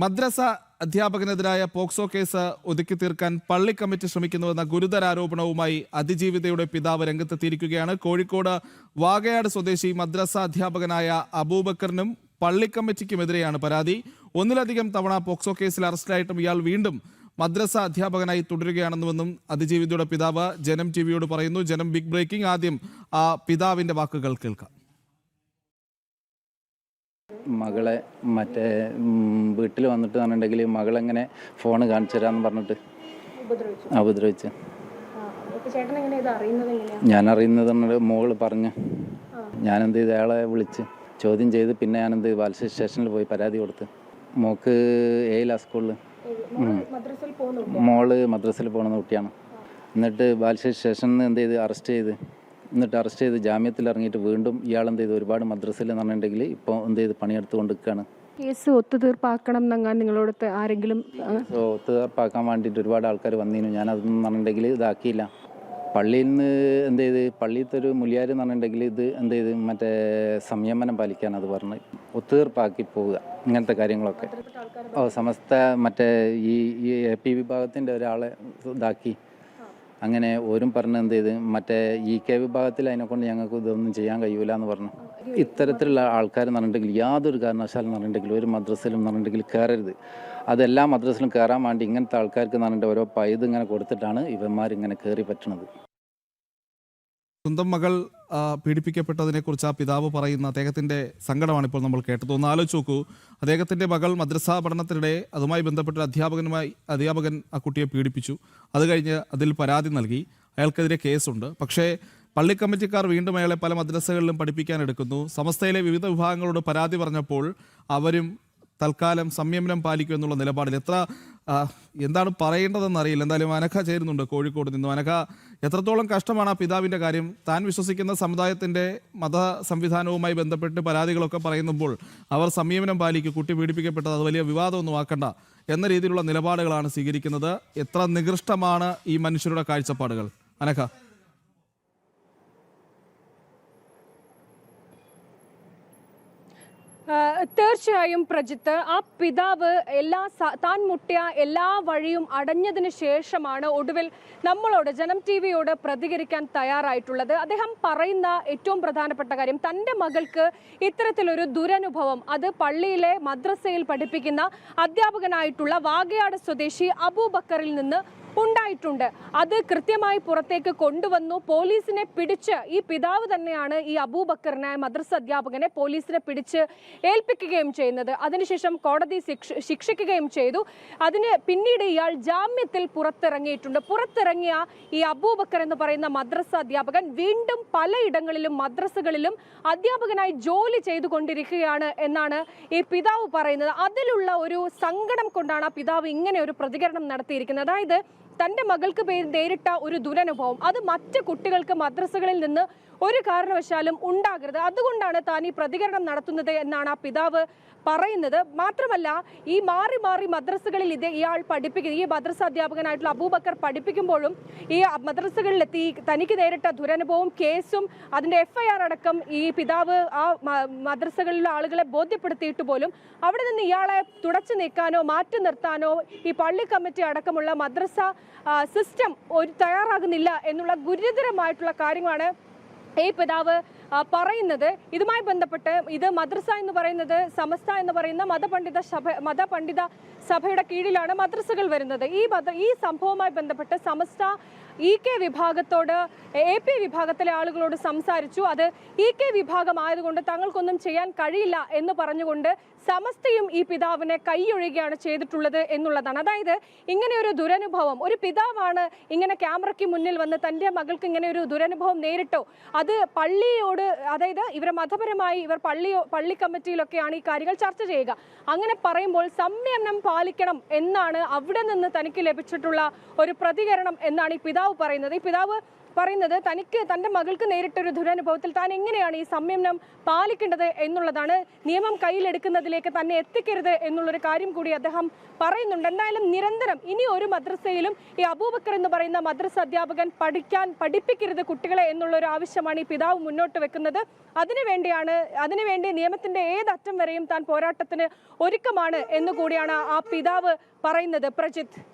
മദ്രസ അധ്യാപകനെതിരായ POCSO case ഒതുക്കി തീർക്കാൻ പള്ളി കമ്മിറ്റി ശ്രമിക്കുന്നുവെന്ന ഗുരുതര ആരോപണവുമായി അതിജീവിതയുടെ പിതാവ് രംഗത്തെത്തിയിരിക്കുകയാണ്. കോഴിക്കോട് വാകയാട് സ്വദേശി മദ്രസ അധ്യാപകനായ അബൂബക്കറിനും പള്ളി കമ്മിറ്റിക്കുമെതിരെയാണ് പരാതി. ഒന്നിലധികം തവണ പോക്സോ കേസിൽ അറസ്റ്റിലായിട്ടും ഇയാൾ വീണ്ടും മദ്രസ അധ്യാപകനായി തുടരുകയാണെന്നുവെന്നും അതിജീവിതയുടെ പിതാവ് ജനം ടിവിയോട് പറയുന്നു. ജനം ബിഗ് ബ്രേക്കിംഗ്. ആദ്യം ആ പിതാവിന്റെ വാക്കുകൾ കേൾക്കാം. മകളെ വീട്ടിൽ വന്നിട്ട് പറഞ്ഞിട്ടുണ്ടെങ്കിൽ മകളെങ്ങനെ ഫോൺ കാണിച്ചു തരാമെന്ന് പറഞ്ഞിട്ട് ഉപദ്രവിച്ച്. ഞാൻ അറിയുന്നത് മോള് പറഞ്ഞ് ഞാനെന്ത് ചെയ്ത് അയാളെ വിളിച്ച് ചോദ്യം ചെയ്ത് പിന്നെ ഞാനെന്ത് ബാലശ്ശേരി സ്റ്റേഷനിൽ പോയി പരാതി കൊടുത്ത്. മോക്ക് 7 സ്കൂളിൽ മോള് മദ്രസയിൽ പോകുന്ന കുട്ടിയാണ്. എന്നിട്ട് ബാലശ്ശേരി സ്റ്റേഷനിൽ നിന്ന് എന്ത് ചെയ്ത് അറസ്റ്റ് ചെയ്ത് ജാമ്യത്തിൽ ഇറങ്ങിയിട്ട് വീണ്ടും ഇയാൾ എന്ത് ചെയ്ത് ഒരുപാട് മദ്രസയിൽ എന്ന് പറഞ്ഞിട്ടുണ്ടെങ്കിൽ ഇപ്പോൾ എന്ത് ചെയ്ത് പണിയെടുത്ത് കൊണ്ടിരിക്കുകയാണ്. കേസ് ഒത്തുതീർപ്പാക്കണം എന്നങ്ങാൻ നിങ്ങളോട് ആരെങ്കിലും ഒത്തുതീർപ്പാക്കാൻ വേണ്ടിയിട്ട് ഒരുപാട് ആൾക്കാർ വന്നിരുന്നു. ഞാനതൊന്നും പറഞ്ഞിട്ടുണ്ടെങ്കിൽ ഇതാക്കിയില്ല. പള്ളിയിൽ നിന്ന് എന്ത് ചെയ്ത് പള്ളിയിലത്തെ ഒരു മുലിയാർ എന്ന് പറഞ്ഞിട്ടുണ്ടെങ്കിൽ ഇത് എന്ത് ചെയ്ത് സംയമനം പാലിക്കാൻ അത് പറഞ്ഞ് ഒത്തുതീർപ്പാക്കി പോവുക ഇങ്ങനത്തെ കാര്യങ്ങളൊക്കെ. സമസ്ത ഈ AP വിഭാഗത്തിൻ്റെ ഒരാളെ ഇതാക്കി അങ്ങനെ ഓരും പറഞ്ഞ് എന്ത് ചെയ്ത് EK വിഭാഗത്തിൽ അതിനെക്കൊണ്ട് ഞങ്ങൾക്ക് ഇതൊന്നും ചെയ്യാൻ കഴിയൂല എന്ന് പറഞ്ഞു. ഇത്തരത്തിലുള്ള ആൾക്കാർ എന്ന് പറഞ്ഞിട്ടുണ്ടെങ്കിൽ യാതൊരു കാരണവശാലും എന്ന് പറഞ്ഞിട്ടുണ്ടെങ്കിൽ ഒരു മദ്രസയിലും എന്ന് പറഞ്ഞിട്ടുണ്ടെങ്കിൽ കയറരുത്. അതെല്ലാ മദ്രസയിലും കയറാൻ വേണ്ടി ഇങ്ങനത്തെ ആൾക്കാർക്ക് എന്ന് പറഞ്ഞിട്ട് ഓരോ പൈത് ഇങ്ങനെ കൊടുത്തിട്ടാണ് ഇവന്മാരിങ്ങനെ കയറി പറ്റുന്നത്. സ്വന്തം മകൾ പീഡിപ്പിക്കപ്പെട്ടതിനെ കുറിച്ച് ആ പിതാവ് പറയുന്ന അദ്ദേഹത്തിന്റെ സങ്കടമാണ് ഇപ്പോൾ നമ്മൾ കേട്ടത്. ഒന്ന് ആലോചിച്ച് നോക്കൂ. അദ്ദേഹത്തിന്റെ മകൾ മദ്രസാ പഠനത്തിനിടെ അതുമായി ബന്ധപ്പെട്ട അധ്യാപകൻ ആ കുട്ടിയെ പീഡിപ്പിച്ചു. അത് കഴിഞ്ഞ് അതിൽ പരാതി നൽകി. അയാൾക്കെതിരെ കേസുണ്ട്. പക്ഷേ പള്ളി കമ്മിറ്റിക്കാർ വീണ്ടും അയാളെ പല മദ്രസകളിലും പഠിപ്പിക്കാൻ എടുക്കുന്നു. സമസ്തയിലെ വിവിധ വിഭാഗങ്ങളോട് പരാതി പറഞ്ഞപ്പോൾ അവരും തൽക്കാലം സംയമനം പാലിക്കും എന്നുള്ള നിലപാടിൽ എന്താണ് പറയേണ്ടതെന്ന് അറിയില്ല. എന്തായാലും അനഘ ചേരുന്നുണ്ട് കോഴിക്കോട് നിന്നും. അനഘ, എത്രത്തോളം കഷ്ടമാണ് ആ പിതാവിൻ്റെ കാര്യം? താൻ വിശ്വസിക്കുന്ന സമുദായത്തിൻ്റെ മത സംവിധാനവുമായി ബന്ധപ്പെട്ട് പരാതികളൊക്കെ പറയുമ്പോൾ അവർ സംയമനം പാലിക്കും, കുട്ടി പീഡിപ്പിക്കപ്പെട്ടത് അത് വലിയ വിവാദമൊന്നും ആക്കണ്ട എന്ന രീതിയിലുള്ള നിലപാടുകളാണ് സ്വീകരിക്കുന്നത്. എത്ര നികൃഷ്ടമാണ് ഈ മനുഷ്യരുടെ കാഴ്ചപ്പാടുകൾ? അനഘ. തീർച്ചയായും പ്രജിത്ത്, ആ പിതാവ് താൻ മുട്ടിയ എല്ലാ വഴിയും അടഞ്ഞതിന് ശേഷമാണ് ഒടുവിൽ നമ്മളോട് ജനം TVയോട് പ്രതികരിക്കാൻ തയ്യാറായിട്ടുള്ളത്. അദ്ദേഹം പറയുന്ന ഏറ്റവും പ്രധാനപ്പെട്ട കാര്യം, തൻ്റെ മകൾക്ക് ഇത്തരത്തിലൊരു ദുരനുഭവം അത് പള്ളിയിലെ മദ്രസയിൽ പഠിപ്പിക്കുന്ന അധ്യാപകനായിട്ടുള്ള വാകയാട് സ്വദേശി അബൂബക്കറിൽ നിന്ന് ഉണ്ടായിട്ടുണ്ട്. അത് കൃത്യമായി പുറത്തേക്ക് കൊണ്ടുവന്നു. പോലീസിനെ പിടിച്ച്, ഈ പിതാവ് തന്നെയാണ് ഈ അബൂബക്കറിനെ, മദ്രസ അധ്യാപകനെ പോലീസിനെ പിടിച്ച് ഏൽപ്പിക്കുകയും ചെയ്യുന്നത്. അതിനുശേഷം കോടതി ശിക്ഷിക്കുകയും ചെയ്തു. അതിന് പിന്നീട് ഇയാൾ ജാമ്യത്തിൽ പുറത്തിറങ്ങിയിട്ടുണ്ട്. പുറത്തിറങ്ങിയ ഈ അബൂബക്കർ എന്ന് പറയുന്ന മദ്രസ അധ്യാപകൻ വീണ്ടും പലയിടങ്ങളിലും മദ്രസകളിലും അധ്യാപകനായി ജോലി ചെയ്തുകൊണ്ടിരിക്കുകയാണ് എന്നാണ് ഈ പിതാവ് പറയുന്നത്. അതിലുള്ള ഒരു സങ്കടം കൊണ്ടാണ് ആ പിതാവ് ഇങ്ങനെ ഒരു പ്രതികരണം നടത്തിയിരിക്കുന്നത്. അതായത് തൻ്റെ മകൾക്ക് നേരിട്ട ഒരു ദുരനുഭവം അത് മറ്റ് കുട്ടികൾക്ക് മദ്രസകളിൽ നിന്ന് ഒരു കാരണവശാലും ഉണ്ടാകരുത്, അതുകൊണ്ടാണ് താൻ ഈ പ്രതികരണം നടത്തുന്നത് എന്നാണ് ആ പിതാവ് പറയുന്നത്. മാത്രമല്ല, ഈ മാറി മാറി മദ്രസകളിൽ ഇയാൾ പഠിപ്പിക്കുന്നത്, ഈ മദ്രസ അധ്യാപകനായിട്ടുള്ള അബൂബക്കർ പഠിപ്പിക്കുമ്പോഴും ഈ മദ്രസകളിലെത്തി തനിക്ക് നേരിട്ട ദുരനുഭവവും കേസും അതിൻ്റെ FIR അടക്കം ഈ പിതാവ് ആ മദ്രസകളിലെ ആളുകളെ ബോധ്യപ്പെടുത്തിയിട്ട് പോലും അവിടെ നിന്ന് ഇയാളെ തുടച്ചു നീക്കാനോ മാറ്റി നിർത്താനോ ഈ പള്ളി കമ്മിറ്റി അടക്കമുള്ള മദ്രസ സിസ്റ്റം തയ്യാറാകുന്നില്ല എന്നുള്ള ഗുരുതരമായിട്ടുള്ള കാര്യമാണ് ഈ പിതാവ് പറയുന്നത്. ഇതുമായി ബന്ധപ്പെട്ട് ഇത് മദ്രസ എന്ന് പറയുന്നത് സമസ്ത എന്ന് പറയുന്ന മതപണ്ഡിത സഭയുടെ കീഴിലാണ് മദ്രസകൾ വരുന്നത്. ഈ സംഭവവുമായി ബന്ധപ്പെട്ട് സമസ്ത EK വിഭാഗത്തോട് AP വിഭാഗത്തിലെ ആളുകളോട് സംസാരിച്ചു. അത് EK വിഭാഗമായതുകൊണ്ട് തങ്ങൾക്കൊന്നും ചെയ്യാൻ കഴിയില്ല എന്ന് പറഞ്ഞുകൊണ്ട് സമസ്തയും ഈ പിതാവിനെ കൈയൊഴുകയാണ് ചെയ്തിട്ടുള്ളത് എന്നുള്ളതാണ്. അതായത് ഇങ്ങനെ ഒരു ദുരനുഭവം, ഒരു പിതാവാണ് ഇങ്ങനെ ക്യാമറയ്ക്ക് മുന്നിൽ വന്ന് തൻ്റെ മകൾക്ക് ഇങ്ങനെ ഒരു ദുരനുഭവം നേരിട്ടോ, അത് പള്ളിയോട്, അതായത് ഇവരെ മതപരമായി ഇവർ പള്ളി കമ്മിറ്റിയിലൊക്കെയാണ് ഈ കാര്യങ്ങൾ ചർച്ച ചെയ്യുക. അങ്ങനെ പറയുമ്പോൾ സംയമനം പാലിക്കണം എന്നാണ് അവിടെ നിന്ന് തനിക്ക് ലഭിച്ചിട്ടുള്ള ഒരു പ്രതികരണം എന്നാണ് ഈ പിതാവ് പറയുന്നത്. ഈ പിതാവ് പറയുന്നത് തനിക്ക് തൻ്റെ മകൾക്ക് നേരിട്ടൊരു ദുരനുഭവത്തിൽ താൻ എങ്ങനെയാണ് ഈ സംയമനം പാലിക്കേണ്ടത് എന്നുള്ളതാണ്. നിയമം കയ്യിലെടുക്കുന്നതിലേക്ക് തന്നെ എത്തിക്കരുത് എന്നുള്ളൊരു കാര്യം കൂടി അദ്ദേഹം പറയുന്നുണ്ട്. എന്തായാലും നിരന്തരം ഇനി ഒരു മദ്രസയിലും ഈ അബൂബക്കർ എന്ന് പറയുന്ന മദ്രസ അധ്യാപകൻ പഠിപ്പിക്കരുത് കുട്ടികളെ എന്നുള്ളൊരു ആവശ്യമാണ് ഈ പിതാവ് മുന്നോട്ട് വെക്കുന്നത്. അതിനുവേണ്ടി നിയമത്തിന്റെ ഏതറ്റം വരെയും താൻ പോരാട്ടത്തിന് ഒരുക്കമാണ് എന്നുകൂടിയാണ് ആ പിതാവ് പറയുന്നത്. പ്രജിത്ത്.